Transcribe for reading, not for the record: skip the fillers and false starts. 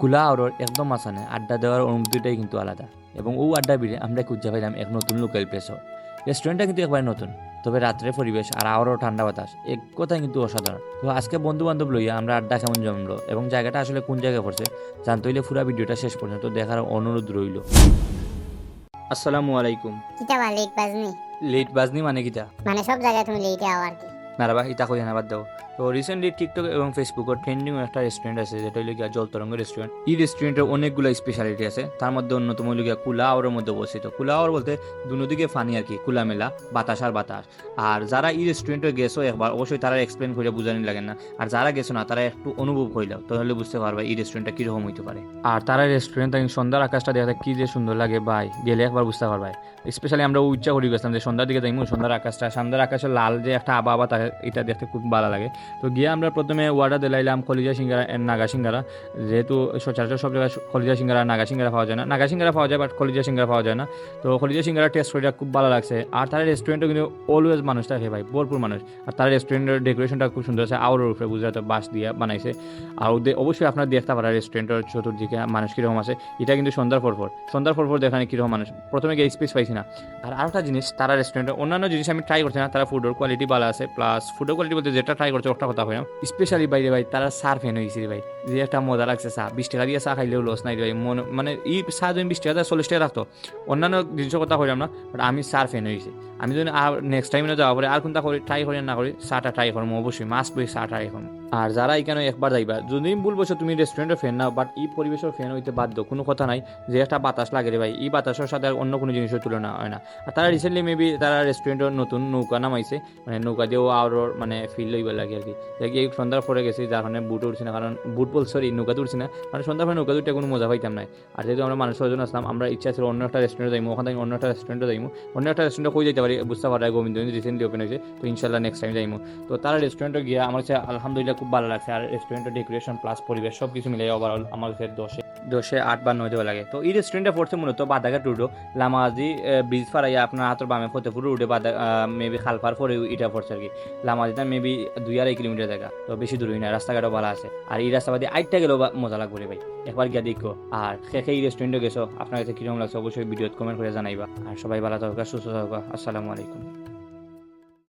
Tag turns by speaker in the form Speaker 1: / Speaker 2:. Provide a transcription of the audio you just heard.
Speaker 1: কুলা আওরর একদম মাঝখানে আড্ডা দেওয়ার অনুভূতিটাই কিন্তু আলাদা। এবং ও আড্ডা বিড়ে আমরা খুঁজে পাইলাম এক নতুন লোকাল প্লেসও। রেস্টুরেন্টটা কিন্তু একবারে নতুন, তবে রাত্রে পরিবেশ আর আওয়ারও ঠান্ডা বাতাস এক কথাই কিন্তু অসাধারণ। তো আজকে বন্ধু বান্ধব লইয়া আমরা আড্ডা কেমন জমলো এবং জায়গাটা আসলে কোন জায়গায় পড়ছে জানতে হইলে পুরা ভিডিওটা শেষ পর্যন্ত দেখার অনুরোধ রইল। আসসালামু আলাইকুম।
Speaker 2: কিটা বা লেট বাজনি
Speaker 1: লেট বাজনি মানে কিটা?
Speaker 2: মানে সব জায়গায় তুমি লেটে আও আর কি।
Speaker 1: না রে ভাই, ইতা কই না, বাদ দাও। তো রিসেন্টলি টিকটক এবং ফেসবুকের ট্রেন্ডিং একটা রেস্টুরেন্ট আছে যেটা হইল গিয়া জলতরঙ্গ রেস্টুরেন্ট। এই রেস্টুরেন্টের অনেকগুলো স্পেশালিটি আছে, তার মধ্যে অন্যতম হইল গিয়া কুলা আওয়ারের মধ্যে অবস্থিত। কুলা আওয়ার বলতে দুদিকে ফানি আর কি, খোলামেলা বাতাস আর বাতাস। আর যারা এই রেস্টুরেন্টে গেছো একবার অবশ্যই তারা এক্সপ্লেন করে বুঝানি লাগে না, আর যারা গেছো না তারা একটু অনুভব করিলাও তাহলে বুঝতে পারবা এই রেস্টুরেন্টটা কিরকম হইতে পারে। আর তারা রেস্টুরেন্ট সন্ধ্যার আকাশটা দেখা কি যে সুন্দর লাগে ভাই, গেলে একবার বুঝতে পারবাই। স্পেশালি আমরা ইচ্ছা করি গেছিলাম যে সন্ধ্যার দিকে যাইমু, সন্ধ্যার আকাশটা, সন্ধ্যার আকাশে লাল যে একটা আবা আবা থাকে এটা দেখতে খুব ভালো লাগে। তো গিয়ে আমরা প্রথমে ওয়ার্ডার দিলাইলাম কলিজা সিঙ্গারা এন্ড নাগা সিঙ্গারা। যেহেতু সচরাচর সব জায়গায় কলিজা সিঙ্গারা নাগা সিঙ্গারা পাওয়া যায় না, নাগা সিঙ্গারা পাওয়া যায় বাট কলিজা সিঙ্গারা পাওয়া যায় না। তো কলিজা সিঙ্গারা টেস্ট করে খুব ভালো লাগছে। আর তার রেস্টুরেন্টে কিন্তু অলওয়েজ মানুষ থাকে ভাই, ভরপুর মানুষ। আর তার রেস্টুরেন্টের ডেকোরেশনটা খুব সুন্দর আছে, আউরের উপরে বুঝতে বাঁশ দিয়ে বানাইছে। আর অবশ্যই আপনারা দেখতে পারেন রেস্টুরেন্টের চতুর্দিকে মানুষ কীরকম আছে। এটা কিন্তু সন্ধ্যার পর দেখানে কীরকম মানুষ, প্রথমে গিয়ে স্পেস পাইছি না। আর আরেকটা জিনিস, তারা রেস্টুরেন্টে অন্যান্য জিনিস আমি ট্রাই করছি না, তারা ফুডের কোয়ালিটি ভালো আছে, প্লাস ফুডের কোয়ালিটি বলতে যেটা ট্রাই করছে ওটা কথা হইলাম। স্পেশালি বাইরে ভাই তারা সার ফ্যান হয়েছে ভাই, যে একটা মজা লাগছে। চা 20 টাকা দিয়ে চা খাইলেও লস নাই ভাই, মানে এই চা যদি 20 টাকা 40 টাকা রাখতো, অন্যান্য জিনিসের কথা হইলাম না, বাট আমি সার ফ্যান হয়েছি। আমি যদি আর নেক্সট টাইমে যাওয়া পরে আর কোনটা ট্রাই করি না করি, চাটা ট্রাই করবো অবশ্যই, মাস্ট বই চা ট্রাই করবো। আর যারা এখানে একবার যাইবা, যদি বলবো তুমি রেস্টুরেন্টের ফ্যান না, বাট এই পরিবেশের ফ্যান হইতে বাধ্য, কোনো কথা নাই। যে একটা বাতাস লাগে রে ভাই, এই বাতাসের সাথে আর অন্য কোনো জিনিসের তুলনা হয় না। আর তারা রিসেন্টলি মেবি তারা রেস্টুরেন্টের নতুন নৌকা নামাইছে, মানে নৌকা দিয়েও আরও মানে ফিল লইবার লাগে আর কি। দেখি এই সন্ধ্যার পরে গেছি, যার কারণে বুট উঠছি না, কারণ বুট বল সরি নৌকাতে উঠছি না, কারণ সন্ধ্যার পরে নৌকা দুটো কোনো মজা পাইতাম না। আর যেহেতু আমরা মানুষ ছয়জন আসলাম, আমরা ইচ্ছা ছিল অন্য একটা রেস্টুরেন্টে যাইমু, ওখান থেকে অন্য একটা রেস্টুরেন্টে যাইমু। অন্য একটা রেস্টুরেন্টে কই যেতে পারি বুঝতে পারা, গোবিন্দগঞ্জ রিসেন্টলি ওপেন হয়েছে, তো ইনশাল্লাহ নেক্সট টাইম যাইমু। তো তারা রেস্টুরেন্টে গিয়ে আমার কাছে আলহামদুলিল্লাহ খুব ভালো লাগছে। আর রেস্টুরেন্টের ডেকোরেশন প্লাস পরিবেশ সব কিছু মিলে ওভারঅল আমার কাছে 10-এ 8 বা 9 দেওয়া লাগে। তো এই রেস্টুরেন্টে পড়ছে মূলত বাদাঘাট রোডও, লামাজি ব্রিজ ফারাইয়া আপনার হাতের বামে ফতেপুর রোডে বাদা মেবি খালপার পরে এটা পড়ছে আর কি। লামাজিটা মেবি 2-2.5 কিলোমিটার জায়গা, তো বেশি দূরই না, রাস্তাঘাটও ভালো আছে। আর এই রাস্তা বাদে 8টা গেলেও মজা লাগবে রে ভাই, একবার গিয়ে দেখো। আর খেয়ে এই রেস্টুরেন্টে গেছো, আপনার কাছে কিরকম লাগছে অবশ্যই ভিডিওতে কমেন্ট করে জানাইবা। আর সবাই ভালো থাকুক, সুস্থ থাকুক। আসসালামু আলাইকুম।